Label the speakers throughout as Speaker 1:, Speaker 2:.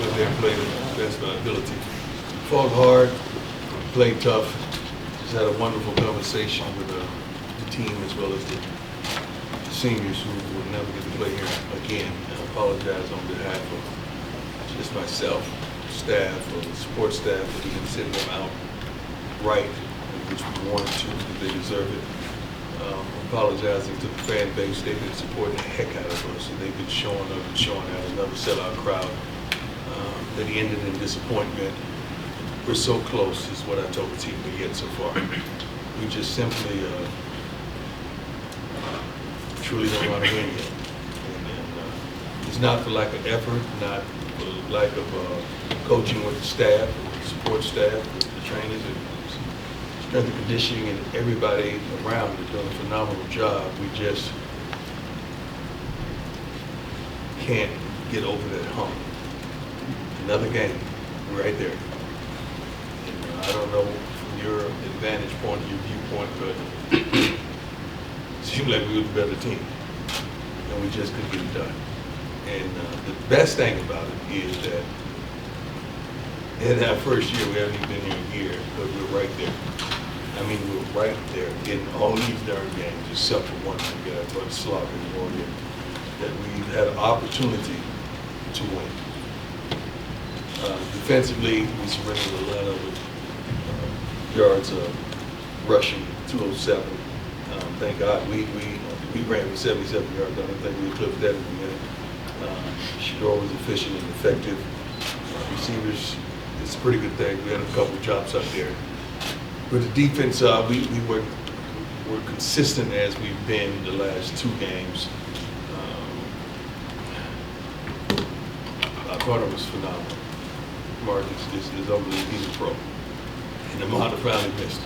Speaker 1: go out there and play the best of our ability. Fought hard, played tough. Just had a wonderful conversation with the team as well as the seniors who will never get to play here again. I apologize on behalf of just myself, staff, or the support staff that we didn't send them out right, which we wanted to because they deserve it. Apologizing to the fan base. They've been supporting the heck out of us, and they've been showing up and showing out another sellout crowd that ended in disappointment. We're so close, is what I told the team, but yet so far. We just simply truly don't want to win yet. And it's not for lack of effort, not for lack of coaching with the staff, with the support staff, with the trainers, and strength and conditioning, and everybody around is doing a phenomenal job. We just can't get over that hump. Another game, right there. And, I don't know from your advantage point, your viewpoint, but it seemed like we were the better team, and we just couldn't get it done. And the best thing about it is that in our first year, we haven't even been here a year, but we're right there. I mean, we're right there in all these darn games, except for one we got but slog in Oregon, that we've had an opportunity to win. Defensively, we surrendered Atlanta with yards rushing 207. Thank God we ran with 77 yards. I don't think we eclipsed that in a minute. Shador was efficient and effective. Receivers, it's a pretty good thing. We had a couple of drops out there. But the defense, we were consistent as we've been the last two games. I thought it was phenomenal. Mark is unbelievable. He's a pro. And the amount of finally missed.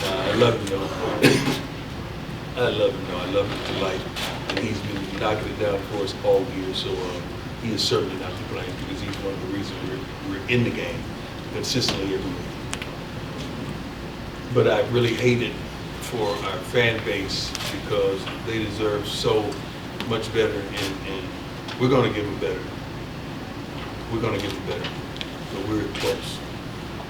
Speaker 1: I love him though. I love him though. I love his delight. And he's been knocking it down for us all year. So he is certainly not to blame because he's one of the reasons we're in the game consistently every week. But I really hate it for our fan base because they deserve so much better, and we're going to give them better. We're going to give them better. But we're close.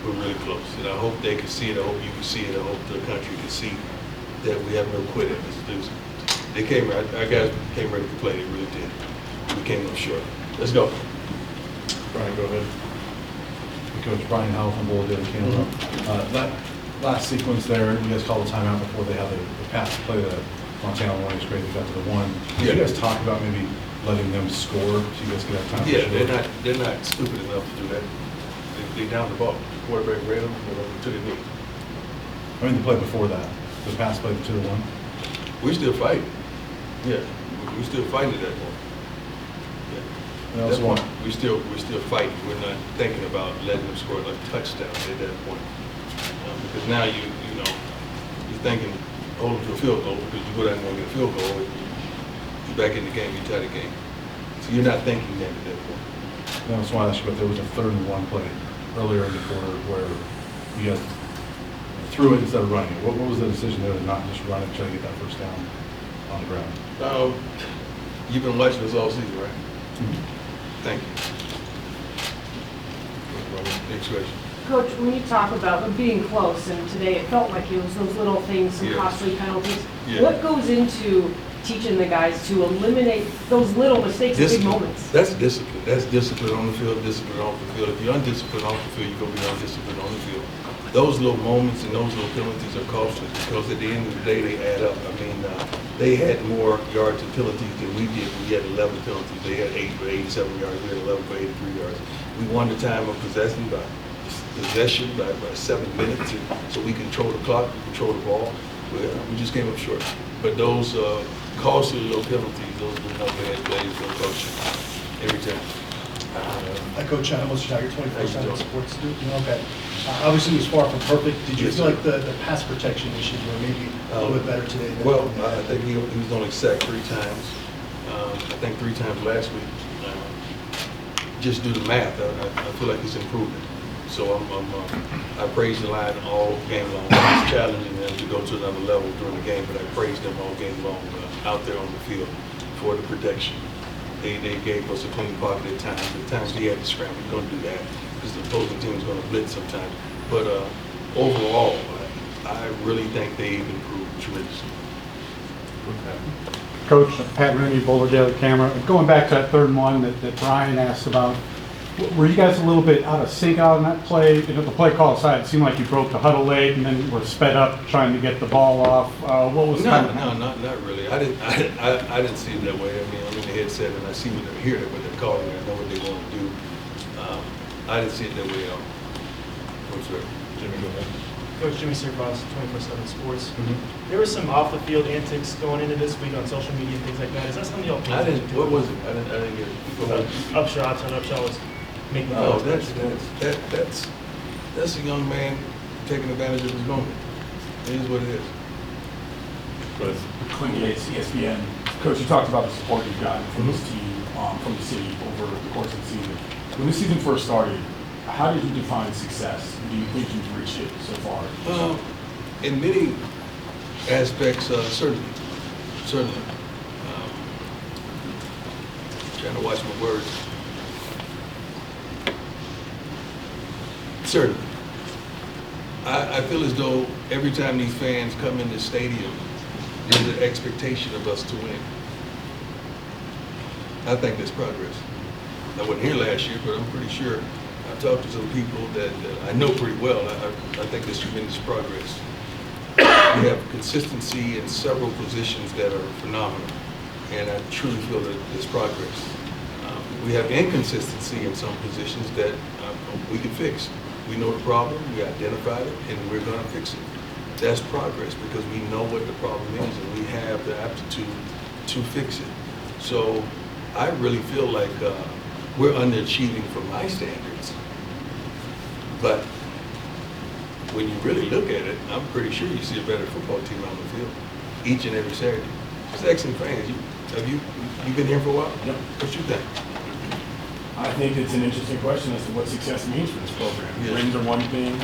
Speaker 1: We're really close. And I hope they can see it. I hope you can see it. I hope the country can see that we have no quit in this losing. They came right. Our guys came ready to play. They really did. We came up short. Let's go.
Speaker 2: Brian, go ahead. Coach Brian Howell from Boulder came up. That last sequence there, you guys called a timeout before they had the pass to play the Montana one. It's great they got to the one. Did you guys talk about maybe letting them score so you guys could have time?
Speaker 1: Yeah, they're not stupid enough to do that. They down the ball. The quarterback ran them to the knee.
Speaker 2: I mean, the play before that, the pass play to the one.
Speaker 1: We still fighting. Yeah, we still fighting at that point. Yeah.
Speaker 2: And also
Speaker 1: we're still fighting. We're not thinking about letting them score a touchdown at that point. Because now you're thinking hold them to a field goal because you go down and get a field goal and you're back in the game, you tie the game. So you're not thinking that at that point.
Speaker 2: That's why I asked you, but there was a 3rd and 1 play earlier in the quarter where you guys threw it instead of running it. What was the decision there to not just run it, try to get that first down on the ground?
Speaker 1: You've been watching us all season, right?
Speaker 2: Mm-hmm.
Speaker 1: Thank you. Next question.
Speaker 3: Coach, when you talk about them being close, and today it felt like it was those little things, some costly penalties, what goes into teaching the guys to eliminate those little mistakes in big moments?
Speaker 1: That's discipline. That's discipline on the field, discipline off the field. If you're undisciplined off the field, you're going to be undisciplined on the field. Those little moments and those little penalties are costly because at the end of the day, they add up. I mean, they had more yards and penalties than we did. We had 11 penalties. They had 8 for 87 yards. We had 11 for 83 yards. We won the time of possession by 7 minutes, so we control the clock, we control the ball. We just came up short. But those costly little penalties, those little knucklehead plays will cost you every time.
Speaker 4: Hi, Coach. What's your target? 24/7 sports student. Okay. Obviously, it was far from perfect. Did you feel like the pass protection issues were maybe a little bit better today?
Speaker 1: Well, I think he was only sacked 3 times. I think 3 times last week. Just do the math. I feel like it's improving. So I praise the line all game long. It's challenging them to go to another level during the game, but I praise them all game long out there on the field for the protection. They gave us a clean pocket at times. At times he had to scramble. He's going to do that because the opposing team is going to blitz sometimes. But overall, I really think they've improved tremendously.
Speaker 5: Coach, Pat Rooney, Boulder Daily Camera. Going back to that 3rd and 1 that Brian asked about, were you guys a little bit out of sync out on that play? You know, the play call aside, it seemed like you broke the huddle late and then were sped up trying to get the ball off. What was
Speaker 1: not really. I didn't see it that way. I mean, I'm in the headset and I see what they're hearing, what they're calling. I know what they want to do. I didn't see it that way at all.
Speaker 2: Jimmy, go ahead.
Speaker 6: Coach Jimmy Sirkos, 24/7 Sports. There was some off-the-field antics going into this week on social media and things like that. Is that something y'all?
Speaker 1: I didn't. What was it? I didn't get it.
Speaker 6: Up shots and Upshaw was making.
Speaker 1: Oh, that's a young man taking advantage of his moment. It is what it is.
Speaker 2: But
Speaker 7: Clint Yates, ESPN. Coach, you talked about the support you've gotten from this team, from the city over the course of the season. When the season first started, how did you define success? Do you think you've reached it so far?
Speaker 1: In many aspects, certainly. Trying to watch my words. Certainly. I feel as though every time these fans come in this stadium, there's an expectation of us to win. I think that's progress. I wasn't here last year, but I'm pretty sure I've talked to some people that I know pretty well. I think there's tremendous progress. We have consistency in several positions that are phenomenal, and I truly feel that there's progress. We have inconsistency in some positions that we can fix. We know the problem, we identified it, and we're going to fix it. That's progress because we know what the problem is and we have the aptitude to fix it. So I really feel like we're underachieving from my standards. But when you really look at it, I'm pretty sure you see a better football team on the field each and every Saturday. Texan fans, have you been here for a while?
Speaker 7: No.
Speaker 1: What you think?
Speaker 7: I think it's an interesting question as to what success means for this program.
Speaker 1: Yes.
Speaker 7: Wins are one thing,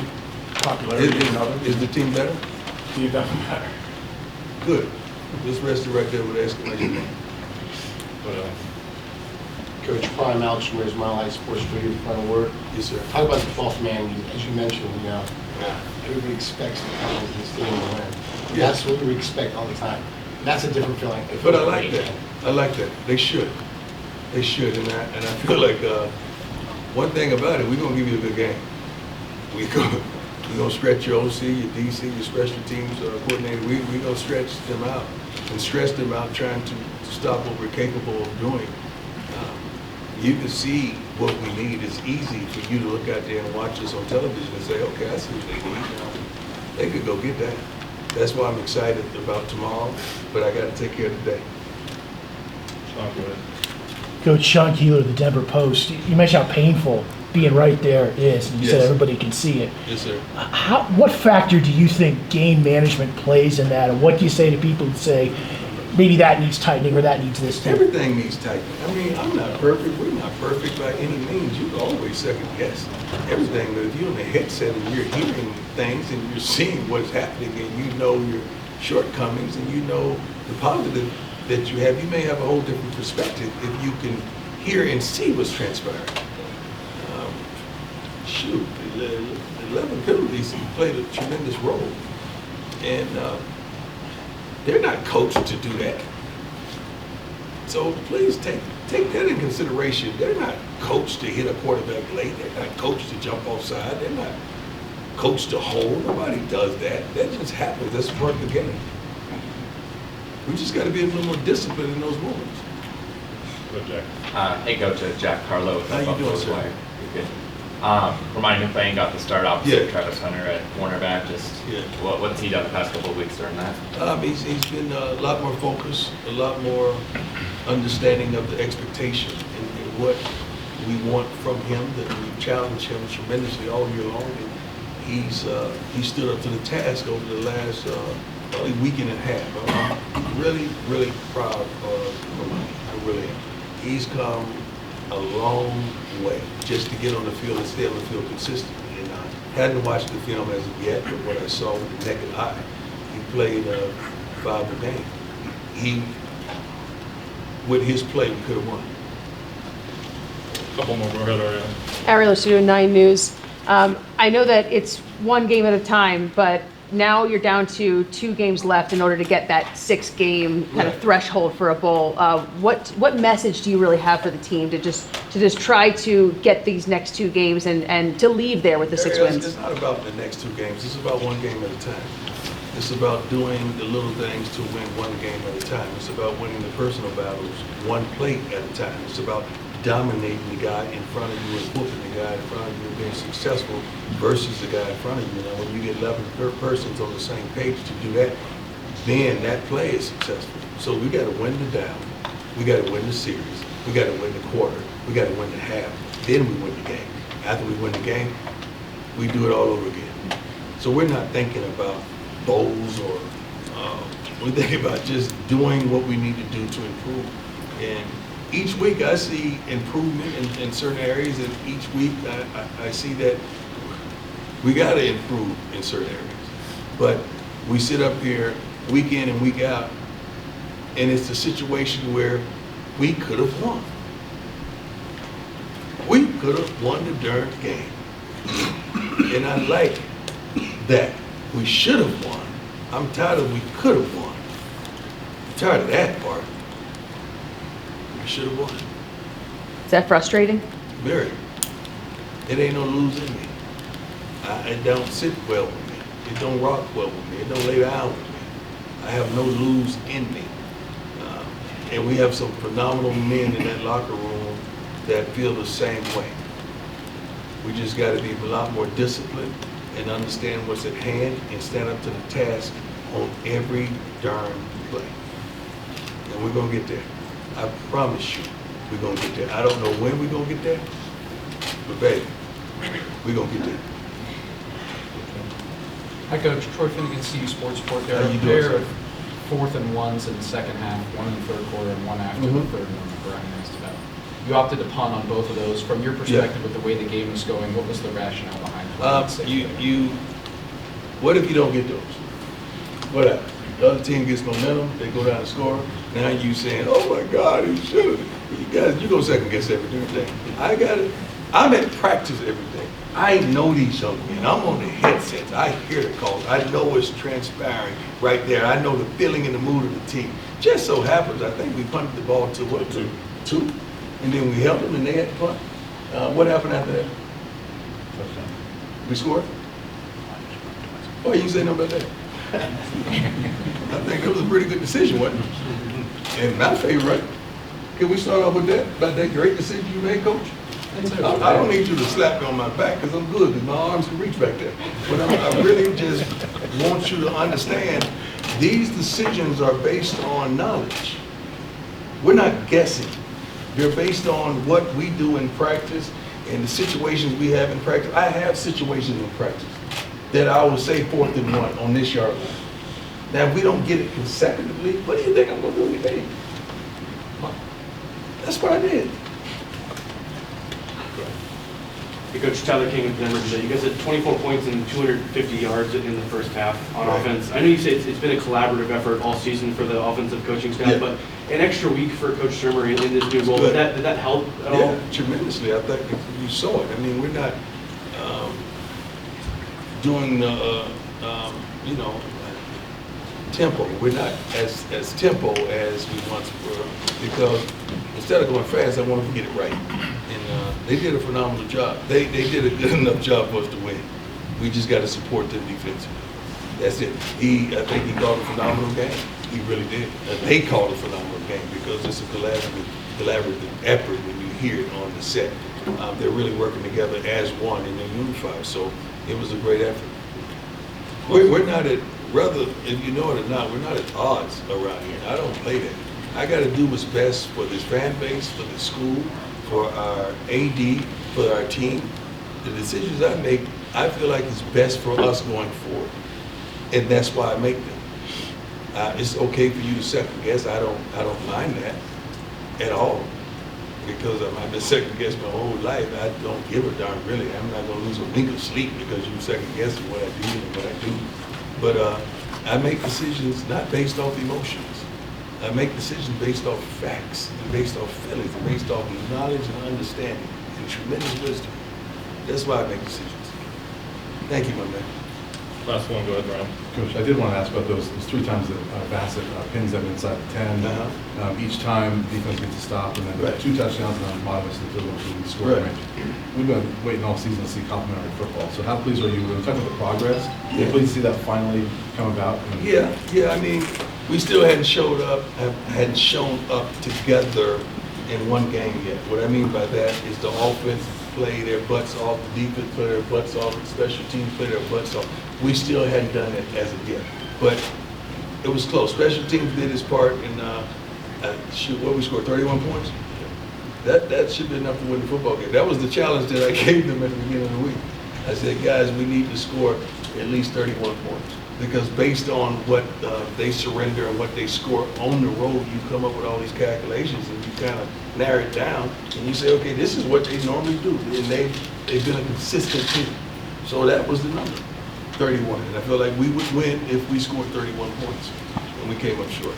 Speaker 7: popularity is another.
Speaker 1: Is the team better?
Speaker 7: Team doesn't matter.
Speaker 1: Good. Let's rest it right there with exclamation mark.
Speaker 8: Coach Prime, Alex Shurmur, Mile High Sports Radio, final word.
Speaker 1: Yes, sir.
Speaker 8: Talk about the 12th man. As you mentioned, everybody expects the Penalties in this team to win.
Speaker 1: Yeah.
Speaker 8: That's what we expect all the time. That's a different feeling.
Speaker 1: But I like that. I like that. They should. They should. And I feel like one thing about it, we're going to give you a good game. We're going to stretch your OC, your DC, your special teams coordinator. We're going to stretch them out and stress them out trying to stop what we're capable of doing. You can see what we need. It's easy for you to look out there and watch us on television and say, okay, I see what they need. They could go get that. That's why I'm excited about tomorrow, but I got to take care of today.
Speaker 2: Sean, go ahead.
Speaker 9: Coach Sean Keeler of the Denver Post, you mentioned how painful being right there is, and you said
Speaker 1: Yes.
Speaker 9: everybody can see it.
Speaker 1: Yes, sir.
Speaker 9: What factor do you think game management plays in that, and what do you say to people who say, maybe that needs tightening or that needs this too?
Speaker 1: Everything needs tightening. I mean, I'm not perfect. We're not perfect by any means. You can always second guess everything. But if you're in the headset and you're hearing things and you're seeing what's happening and you know your shortcomings and you know the positive that you have, you may have a whole different perspective if you can hear and see what's transpiring. 11 penalties played a tremendous role. And they're not coached to do that. So please take that in consideration. They're not coached to hit a quarterback late. They're not coached to jump offside. They're not coached to hold. Nobody does that. That just happens. That's part of the game. We just got to be a little more disciplined in those moments.
Speaker 2: Go, Jack.
Speaker 10: Hey, Coach, Jack Carlo.
Speaker 1: How you doing, sir?
Speaker 10: Good. Remind me, playing got the start opposite Travis Hunter at cornerback. What's he done the past couple of weeks during that?
Speaker 1: He's been a lot more focused, a lot more understanding of the expectation and what we want from him. That we challenged him tremendously all year long. And he stood up to the task over the last probably week and a half. I'm really, really proud of him. I really am. He's come a long way just to get on the field and stay on the field consistently. And I hadn't watched the film as of yet, but what I saw with the naked eye, he played a valuable game. With his play, we could have won.
Speaker 11: Couple more, go ahead, Ariana.
Speaker 12: Ariel Studio 9 News. I know that it's one game at a time, but now you're down to 2 games left in order to get that 6-game kind of threshold for a bowl. What message do you really have for the team to just try to get these next 2 games and to leave there with the 6 wins?
Speaker 1: It's not about the next 2 games. It's about 1 game at a time. It's about doing the little things to win 1 game at a time. It's about winning the personal battles 1 play at a time. It's about dominating the guy in front of you and whooping the guy in front of you and being successful versus the guy in front of you. Now, when you get 11 persons on the same page to do that, then that play is successful. So we got to win the down. We got to win the series. We got to win the quarter. We got to win the half. Then we win the game. After we win the game, we do it all over again. So we're not thinking about bowls or we're thinking about just doing what we need to do to improve. And each week I see improvement in certain areas, and each week I see that we got to improve in certain areas. But we sit up here week in and week out, and it's a situation where we could have won. We could have won the darn game. And I like that. We should have won. I'm tired of we could have won. I'm tired of that part. We should have won.
Speaker 12: Is that frustrating?
Speaker 1: Very. It ain't no lose in me. It don't sit well with me. It don't rock well with me. It don't lay down with me. I have no lose in me. And we have some phenomenal men in that locker room that feel the same way. We just got to be a lot more disciplined and understand what's at hand and stand up to the task on every darn play. And we're going to get there. I promise you, we're going to get there. I don't know when we're going to get there, but baby, we're going to get there.
Speaker 13: Hi, Coach. Troy Finnegan, CU Sports Report. There
Speaker 1: How
Speaker 13: are
Speaker 1: you
Speaker 13: a
Speaker 1: doing,
Speaker 13: pair
Speaker 1: sir?
Speaker 13: of 4th and 1s in the second half, 1 in the third quarter and 1 after the third one that Brian asked about. You opted to punt on both of those. From your perspective, with the way the game was going, what was the rationale behind playing
Speaker 1: what if you don't get those? What happens? The other team gets momentum, they go down and score. Now you saying, oh my God, he should have. You guys, you go second guess everything. I got it. I'm at practice every day. I know these young men. I'm on the headsets. I hear the calls. I know what's transpiring right there. I know the feeling and the mood of the team. Just so happens, I think we punted the ball to what? Two. And then we held them and they had to punt. What happened after that? We scored? Why you say nothing about that? I think that was a pretty good decision, wasn't it? In my favor, right? Can we start off with that? About that great decision you made, Coach? I don't need you to slap me on my back because I'm good, because my arms can reach back there. But I really just want you to understand these decisions are based on knowledge. We're not guessing. They're based on what we do in practice and the situations we have in practice. I have situations in practice that I will say 4th and 1 on this yard line. Now, if we don't get it consecutively, what do you think I'm going to do today? That's what I did.
Speaker 14: Hey, Coach, Tyler King with Denver today. You guys had 24 points and 250 yards in the first half on offense. I know you say it's been a collaborative effort all season for the offensive coaching staff, but an extra week for Coach Shurmur in this new role, did that help at all?
Speaker 1: Yeah, tremendously. I think you saw it. I mean, we're not doing tempo. We're not as tempo as we once were, because instead of going fast, I wanted to get it right. And they did a phenomenal job. They did a good enough job for us to win. We just got to support them defensively. That's it. I think he called a phenomenal game. He really did. They called a phenomenal game because it's a collaborative effort when you hear it on the set. They're really working together as one and they're unified. So it was a great effort. We're not at, rather, if you know it or not, we're not at odds around here. I don't play that. I got to do what's best for this fan base, for the school, for our AD, for our team. The decisions I make, I feel like it's best for us going forward. And that's why I make them. It's okay for you to second guess. I don't mind that at all, because I've been second guessed my whole life. I don't give a darn really. I'm not gonna lose a wink of sleep because you second guessing what I do and what I do. But I make decisions not based off emotions. I make decisions based off facts and based off feelings and based off knowledge and understanding. and tremendous wisdom. That's why I make decisions. Thank you, my man.
Speaker 11: Last one, go ahead, Brian.
Speaker 2: Coach, I did want to ask about those 3 times that Bassett pins them inside the 10. Each time defense gets a stop, and then the 2 touchdowns and Modest and field goal to score range. We've been waiting all season to see complimentary football. So how pleased are you? When we talk about the progress, are you pleased to see that finally come about?
Speaker 1: Yeah. I mean, we still hadn't shown up together in one game yet. What I mean by that is the offense play their butts off, the defense play their butts off, the special teams play their butts off. We still hadn't done it as of yet, but it was close. Special teams did its part, and we scored 31 points. That should be enough to win the football game. That was the challenge that I gave them at the beginning of the week. I said, guys, we need to score at least 31 points. Because based on what they surrender and what they score on the road, you come up with all these calculations and you kind of narrow it down and you say, okay, this is what they normally do. And they've been a consistent team. So that was the number, 31. And I feel like we would win if we scored 31 points. And we came up short.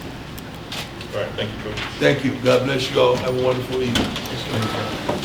Speaker 11: All right, thank you, Coach.
Speaker 1: Thank you. God bless you all. Have a wonderful evening.